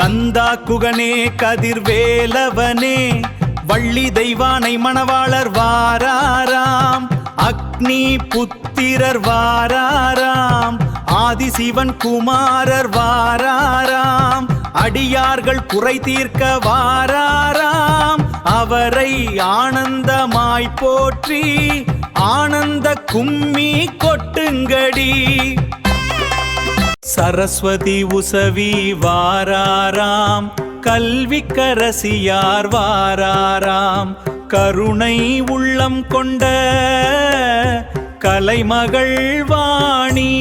கந்தா குகனே கதிர்வேலவனே வள்ளி தெய்வானை மணவாளர் வாராராம். அக்னி புத்திரர் வாராராம். ஆதிசிவன் குமாரர் வாராராம். அடியார்கள் குறை தீர்க்க வாராராம். அவரை ஆனந்தமாய் போற்றி ஆனந்த கும்மி கொட்டுங்கடி. சரஸ்வதி உசவி வாராராம். கல்விக்கரசியார் வாராராம். கருணை உள்ளம் கொண்ட கலைமகள் வாணி.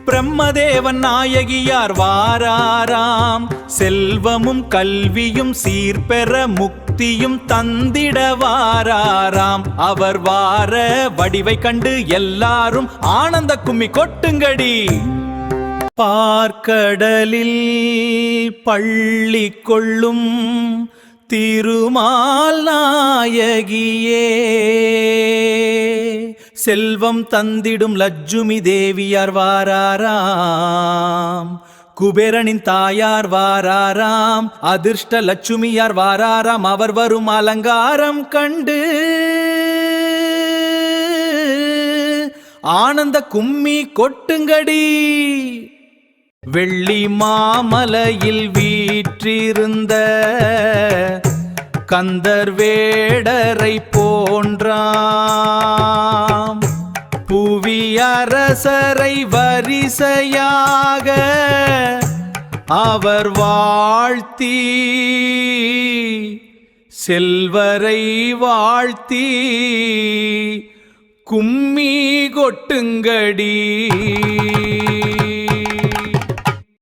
பிரம்மதேவன் நாயகியார் வாராராம். செல்வமும் கல்வியும் சீர்பெற முக்தியும் தந்திட வாராராம். அவர் வார வடிவை கண்டு எல்லாரும் ஆனந்த கும்மி கொட்டுங்கடி. பார்க்கடலில் பள்ளி கொள்ளும் திருமால் நாயகியே. செல்வம் தந்திடும் லட்சுமி தேவியார் வாராராம். குபேரனின் தாயார் வாராராம். அதிர்ஷ்ட லட்சுமியார் வாராராம். அவர் வரும் அலங்காரம் கண்டு ஆனந்த கும்மி கொட்டுங்கடி. வெள்ளி மாமலையில் வீற்றிருந்த கந்தர் வேடரை போன்றாம். புவி அரசரை வரிசையாக அவர் வாழ்த்தி செல்வரை வாழ்த்தி கும்மி கொட்டுங்கடி.